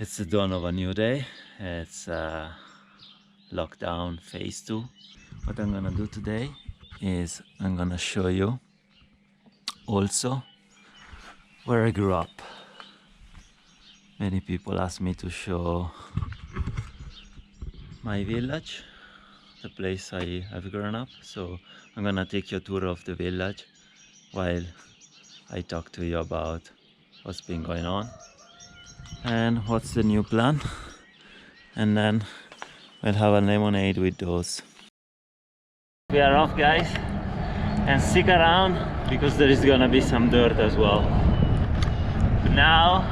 It's the dawn of a new day. It's lockdown phase 2. What I'm gonna do today is I'm gonna show you also where I grew up. Many people ask me to show my village, the place I've grown up. So I'm gonna take you a tour of the village while I talk to you about what's been going on and what's the new plan, and then we'll have a lemonade with those. We are off, guys, and stick around because there is gonna be some dirt as well. But now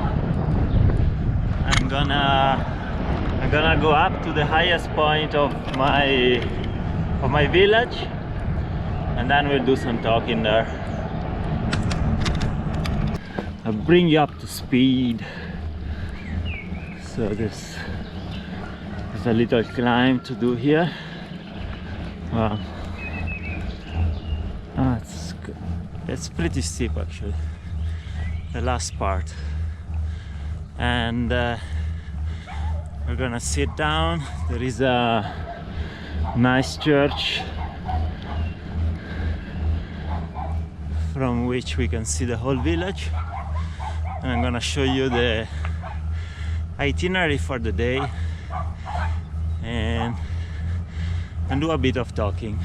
I'm gonna go up to the highest point of my village, and then we'll do some talking there. I'll bring you up to speed. So there's a little climb to do here. Wow. It's pretty steep actually, the last part. And we're gonna sit down. There is a nice church from which we can see the whole village. And I'm gonna show you the itinerary for the day and do a bit of talking.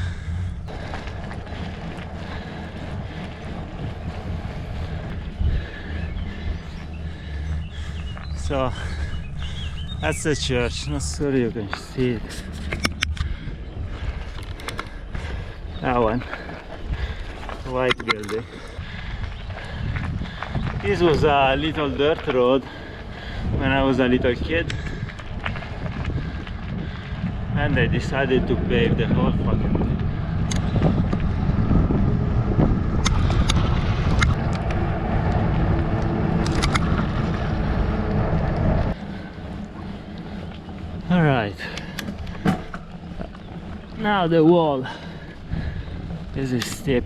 So that's the church. Not sure you can see it. That one, the white building. This was a little dirt road when I was a little kid, and they decided to pave the whole fucking thing. All right, now the wall is steep.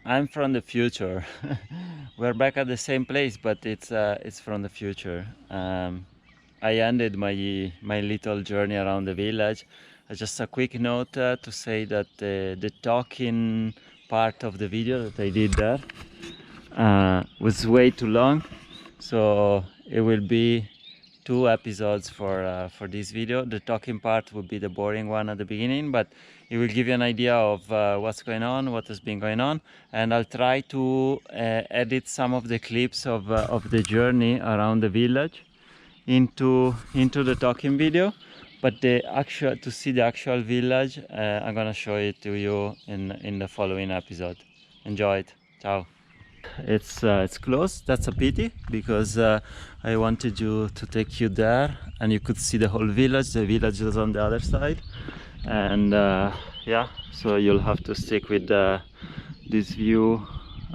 I'm from the future. We're back at the same place, but it's from the future. I ended my little journey around the village. Just a quick note to say that the talking part of the video that I did there was way too long, so it will be 2 episodes for this video. The talking part will be the boring one at the beginning, but it will give you an idea of what's going on, what has been going on, and I'll try to edit some of the clips of the journey around the village into the talking video. But to see the actual village, I'm gonna show it to you in the following episode. Enjoy it. Ciao. It's closed. That's a pity, because I wanted to take you there and you could see the whole village. The village is on the other side, and yeah, so you'll have to stick with this view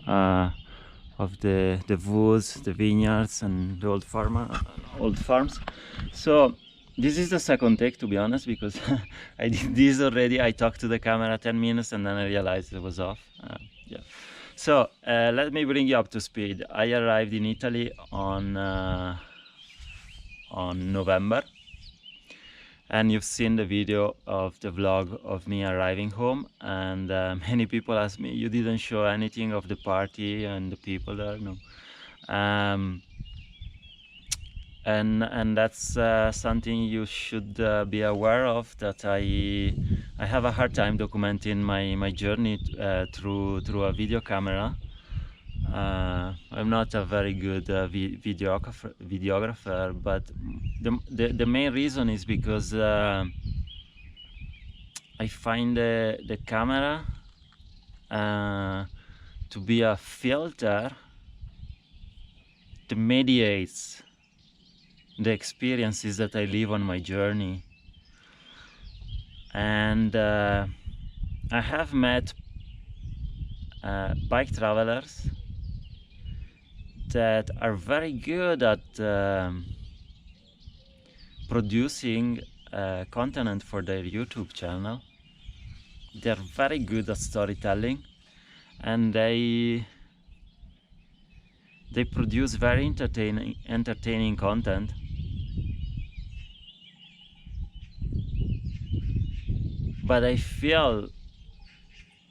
of the woods, the vineyards, and the old farms. So this is the second take, to be honest, because I did this already. I talked to the camera 10 minutes and then I realized it was off. Yeah. So let me bring you up to speed. I arrived in Italy on November, and you've seen the video of the vlog of me arriving home, and many people ask me, you didn't show anything of the party and the people there. No. And that's something you should be aware of, that I have a hard time documenting my journey through a video camera. I'm not a very good videographer, but the main reason is because I find the camera to be a filter that mediates the experiences that I live on my journey. And I have met bike travelers that are very good at producing content for their YouTube channel. They're very good at storytelling, and they produce very entertaining content. But I feel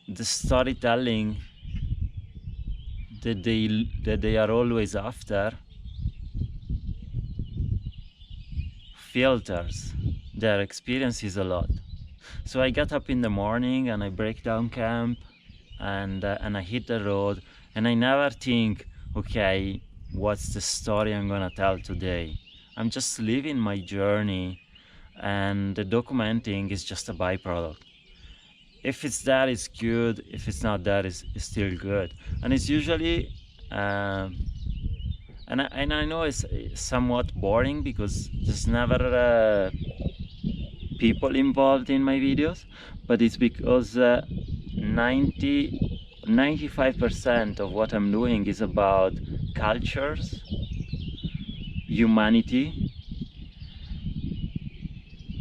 the storytelling that they are always after filters their experiences a lot. So I get up in the morning and I break down camp, and I hit the road, and I never think, okay, what's the story I'm gonna tell today? I'm just living my journey, and the documenting is just a byproduct. If it's there, it's good. If it's not there, it's still good. And it's usually and I know it's somewhat boring because there's never people involved in my videos, but it's because 95% of what I'm doing is about cultures, humanity,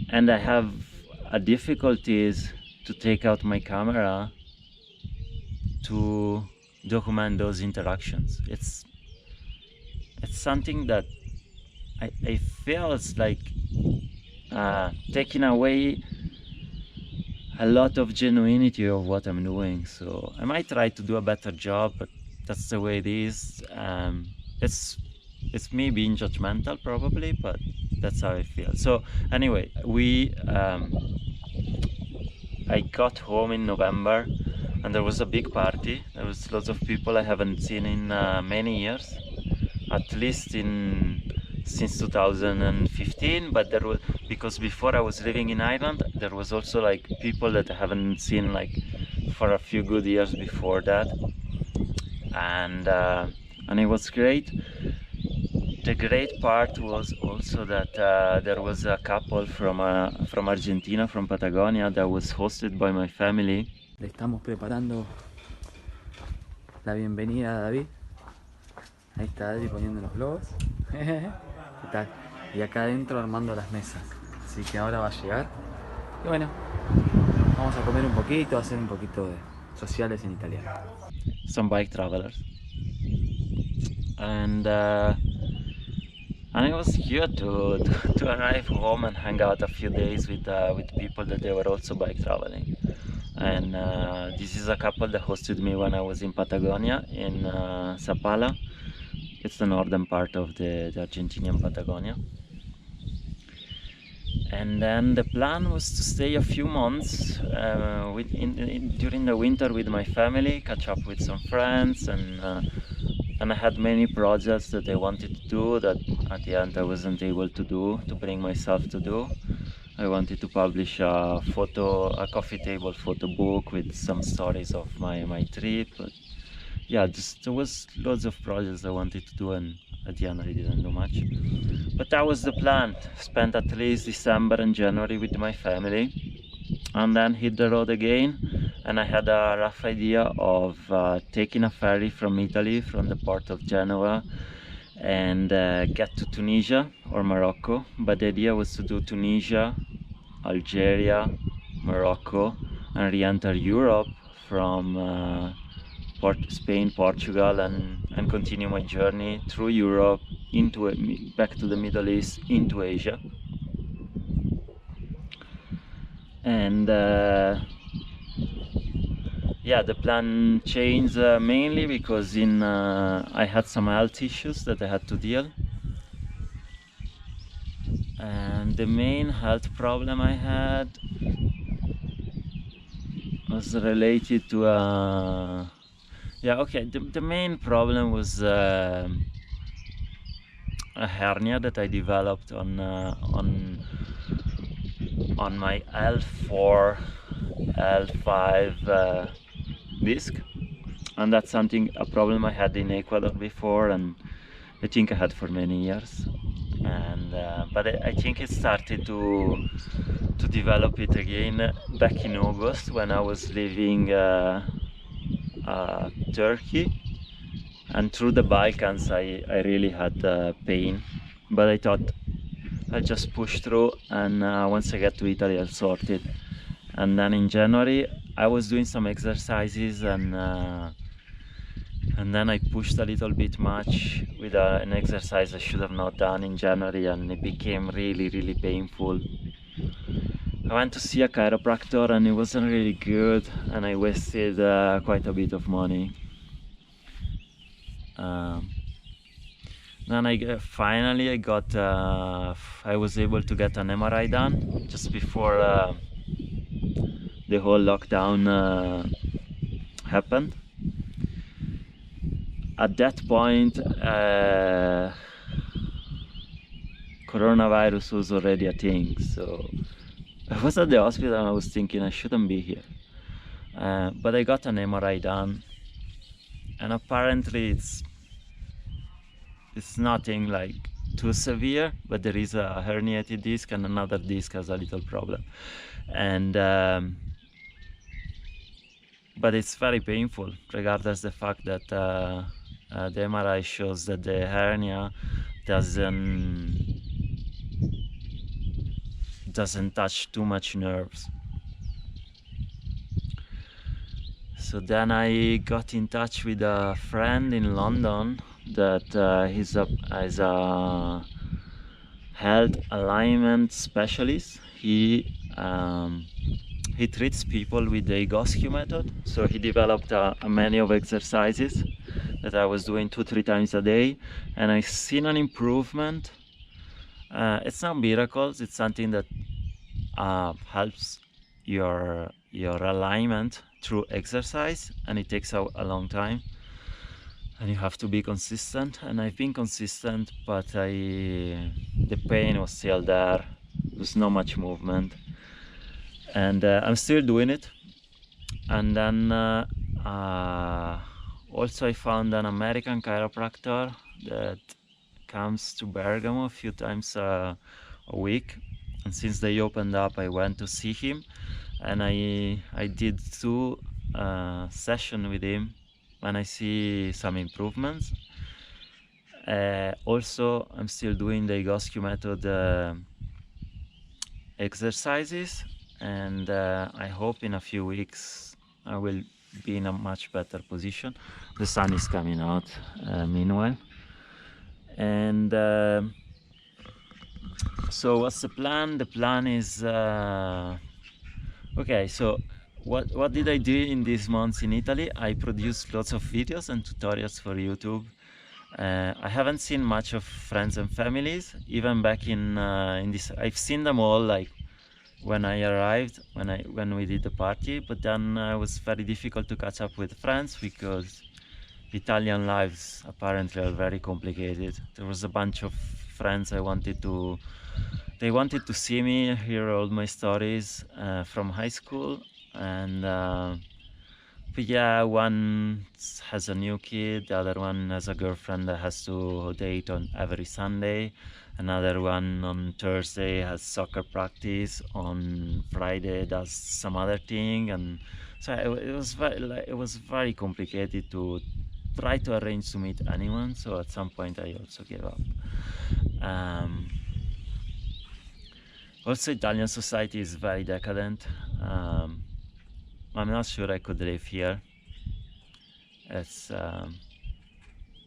and I have a difficulties to take out my camera to document those interactions. It's something that I feels like taking away a lot of genuinity of what I'm doing. So I might try to do a better job, but that's the way it is. It's me being judgmental probably, but that's how I feel. So anyway, I got home in November, and there was a big party. There was lots of people I haven't seen in many years, at least since 2015. But there was, because before I was living in Ireland, there was also like people that I haven't seen like for a few good years before that, and it was great. The great part was also that there was a couple from Argentina, from Patagonia, that was hosted by my family. Le estamos preparando la bienvenida a David. Ahí está David poniendo los globos. ¿Qué tal? Y acá adentro armando las mesas. Así que ahora va a llegar. Y bueno, vamos a comer un poquito, a hacer un poquito de sociales en italiano. Some bike travelers. And it was cute to arrive home and hang out a few days with people that they were also bike traveling. And this is a couple that hosted me when I was in Patagonia, in Zapala. It's the northern part of the Argentinian Patagonia. And then the plan was to stay a few months during the winter with my family, catch up with some friends, and I had many projects that I wanted to do that at the end I wasn't able to bring myself to do. I wanted to publish a coffee table photo book with some stories of my trip. But yeah, there was loads of projects I wanted to do, and at the end I didn't do much. But that was the plan. Spend at least December and January with my family, and then hit the road again. And I had a rough idea of taking a ferry from Italy, from the port of Genoa, and get to Tunisia or Morocco. But the idea was to do Tunisia, Algeria, Morocco, and re-enter Europe from Spain, Portugal, and continue my journey through Europe back to the Middle East, into Asia. And yeah, the plan changed mainly because I had some health issues that I had to deal. And the main health problem I had was related to the main problem was a hernia that I developed on my L4, L5 disc, and that's a problem I had in Ecuador before, and I think I had for many years. and but I think it started to develop it again back in August when I was leaving Turkey, and through the Balkans I really had pain, but I thought I'll just push through, and once I get to Italy I'll sort it. And then in January I was doing some exercises, and then I pushed a little bit much with an exercise I should have not done in January, and it became really painful. I went to see a chiropractor and it wasn't really good, and I wasted quite a bit of money. Then finally I was able to get an MRI done just before the whole lockdown happened. At that point, coronavirus was already a thing, so I was at the hospital and I was thinking I shouldn't be here. But I got an MRI done, and apparently it's nothing like too severe, but there is a herniated disc and another disc has a little problem, and but it's very painful, regardless the fact that the MRI shows that the hernia doesn't touch too much nerves. So then I got in touch with a friend in London that is a health alignment specialist. He treats people with the Egoscue method. So he developed a menu of exercises that I was doing 2-3 times a day, and I've seen an improvement. It's not miracles, it's something that helps your alignment through exercise, and it takes a long time, and you have to be consistent. And I've been consistent, but the pain was still there. There's not much movement, and I'm still doing it. And then also I found an American chiropractor that comes to Bergamo a few times a week, and since they opened up I went to see him, and I did 2 sessions with him, and I see some improvements. Also I'm still doing the Egoscue method exercises, and I hope in a few weeks I will be in a much better position. The sun is coming out meanwhile, and so what's the plan? The plan is okay, so what did I do in these months in Italy? I produced lots of videos and tutorials for YouTube. I haven't seen much of friends and families, even back in this. I've seen them all, like when I arrived, when we did the party, but then it was very difficult to catch up with friends because Italian lives apparently are very complicated. There was a bunch of friends they wanted to see me, hear all my stories from high school, and but yeah, one has a new kid, the other one has a girlfriend that has to date on every Sunday, another one on Thursday has soccer practice, on Friday does some other thing, and so it was very complicated to try to arrange to meet anyone. So at some point I also gave up. Also, Italian society is very decadent. I'm not sure I could live here. It's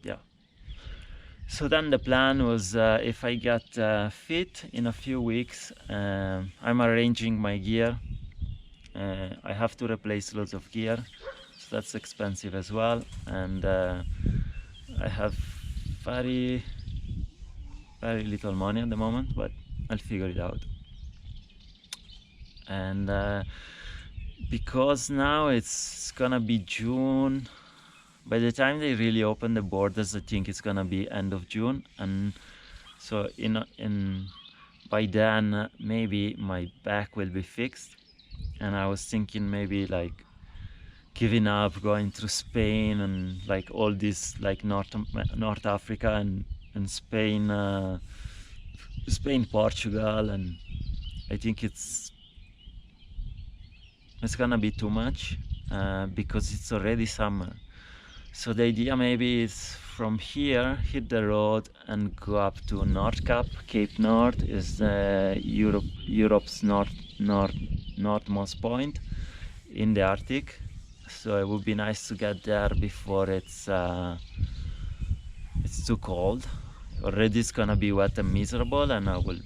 yeah. So then the plan was, if I get fit in a few weeks, I'm arranging my gear. I have to replace lots of gear, so that's expensive as well, and I have very little money at the moment, but I'll figure it out. And because now it's gonna be June, by the time they really open the borders I think it's gonna be end of June, and so by then maybe my back will be fixed, and I was thinking maybe like giving up, going through Spain and like all this, like North Africa and Spain Spain, Portugal, and I think it's gonna be too much because it's already summer. So the idea maybe is from here, hit the road and go up to North Cap. Cape North is Europe's northmost point in the Arctic. So it would be nice to get there before it's too cold. Already it's gonna be wet and miserable, and I will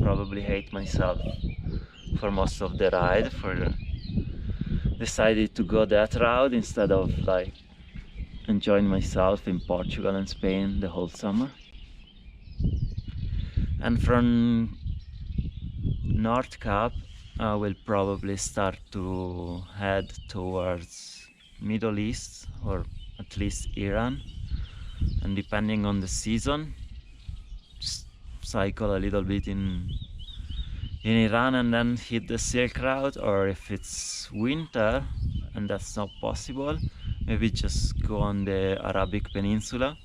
probably hate myself for most of the ride for decided to go that route instead of like enjoying myself in Portugal and Spain the whole summer. And from North Cap I will probably start to head towards Middle East, or at least Iran, and depending on the season cycle a little bit in Iran and then hit the Silk Route, or if it's winter and that's not possible, maybe just go on the Arabic Peninsula,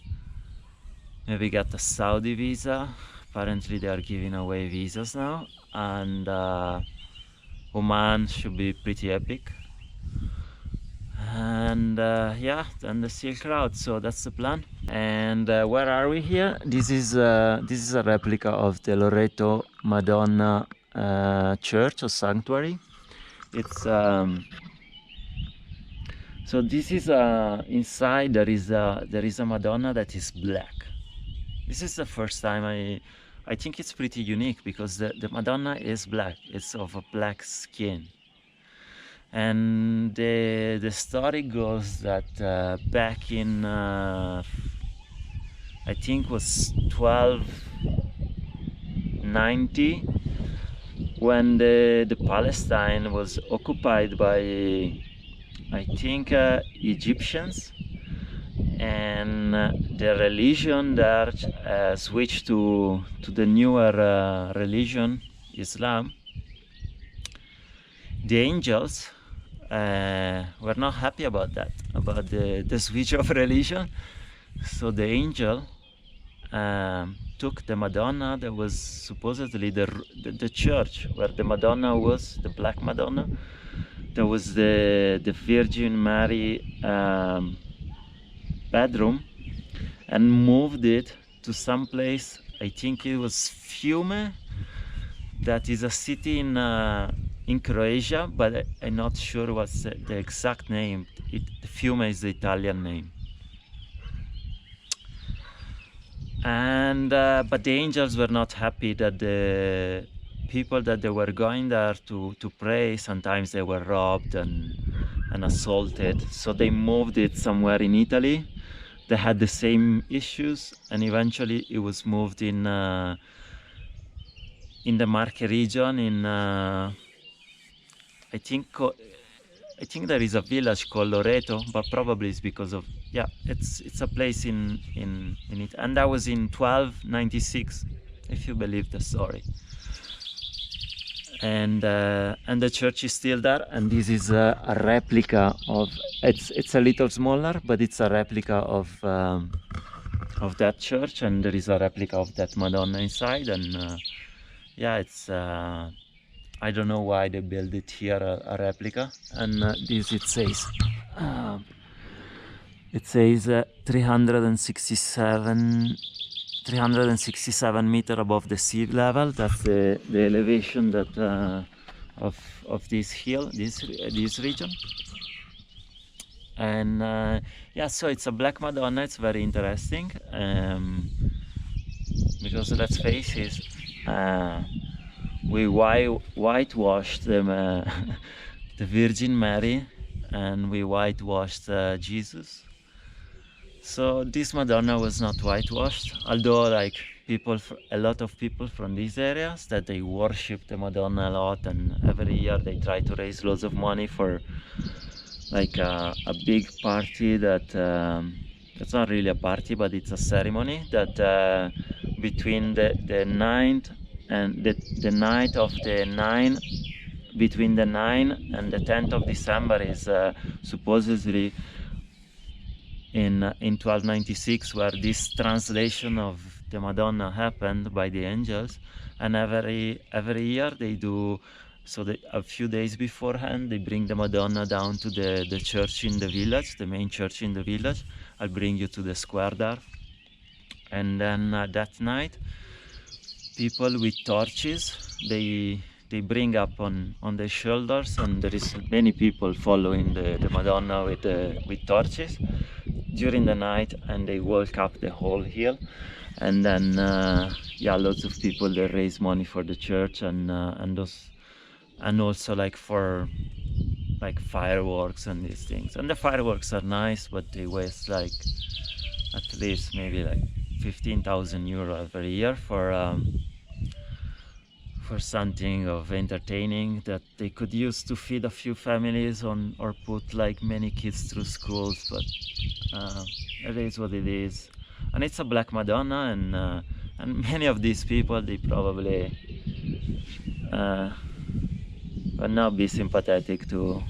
maybe get a Saudi visa. Apparently they are giving away visas now, and Oman should be pretty epic. And yeah, then the Silk Route, so that's the plan. And where are we here? This is a replica of the Loreto Madonna church or sanctuary. It's so this is inside there is a Madonna that is black. This is the first time I think it's pretty unique because the Madonna is black. It's of a black skin. And the story goes that back in I think was 1290, when the Palestine was occupied by I think Egyptians, and the religion there switched to the newer religion, Islam. The angels were not happy about that, about the switch of religion. So the angel took the Madonna that was supposedly the church where the Madonna was, the Black Madonna, that was the Virgin Mary bedroom, and moved it to some place, I think it was Fiume, that is a city in Croatia, but I'm not sure what's the exact name. Fiume is the Italian name. And but the angels were not happy that the people that they were going there to pray, sometimes they were robbed and assaulted, so they moved it somewhere in Italy. They had the same issues, and eventually it was moved in the Marche region, in I think there is a village called Loreto, but probably it's because of, yeah, it's a place in it, and that was in 1296, if you believe the story. And the church is still there, and this is a replica of, it's a little smaller, but it's a replica of that church, and there is a replica of that Madonna inside. And yeah, it's I don't know why they built it here, a replica. And this, it says 367 meter above the sea level. That's the elevation that of this hill, this region. And yeah, so it's a Black Madonna. It's very interesting because, let's face it, we whitewashed them, the Virgin Mary, and we whitewashed Jesus. So this Madonna was not whitewashed, although like a lot of people from these areas, that they worship the Madonna a lot, and every year they try to raise loads of money for like a big party that it's not really a party, but it's a ceremony that between the 9th and the night of the 9, between the 9 and the 10th of December is supposedly in 1296, where this translation of the Madonna happened by the angels, and every year they do. So a few days beforehand, they bring the Madonna down to the church in the village, the main church in the village. I'll bring you to the square there. And then that night, people with torches, they bring up on their shoulders, and there is many people following the Madonna with torches during the night, and they walk up the whole hill. And then yeah, lots of people, they raise money for the church, and also like for like fireworks and these things. And the fireworks are nice, but they waste like at least maybe like 15,000 euro every year for something of entertaining that they could use to feed a few families on, or put like many kids through schools. But it is what it is. And it's a Black Madonna, and many of these people, they probably will not be sympathetic to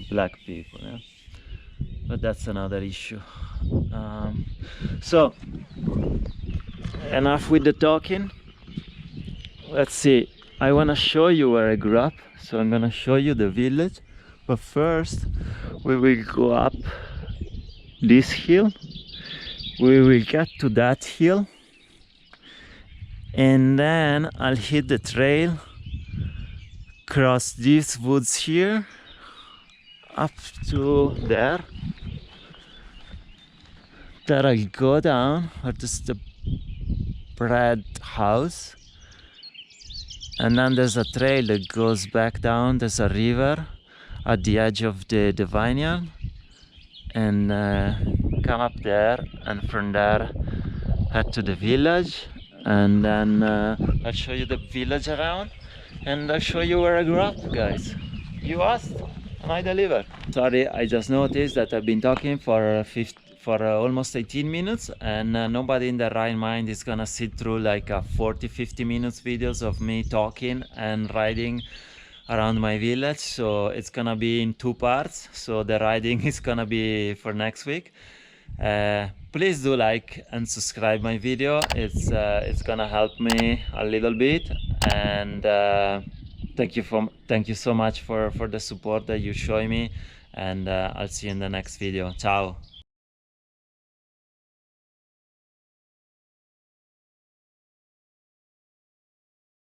black people, yeah? But that's another issue. So enough with the talking. Let's see, I want to show you where I grew up, so I'm gonna show you the village, but first we will go up this hill. We will get to that hill, and then I'll hit the trail, cross these woods here up to there. Then I'll go down where there's the bread house, and then there's a trail that goes back down. There's a river at the edge of the vineyard, and come up there, and from there head to the village, and then I'll show you the village around, and I'll show you where I grew up, guys. You asked and I deliver. Sorry, I just noticed that I've been talking for almost 18 minutes, and nobody in their right mind is gonna sit through like 40-50 minutes videos of me talking and riding around my village. So it's gonna be in 2 parts, so the riding is gonna be for next week. Please do like and subscribe my video. It's gonna help me a little bit, and thank you so much for the support that you show me, and I'll see you in the next video. Ciao.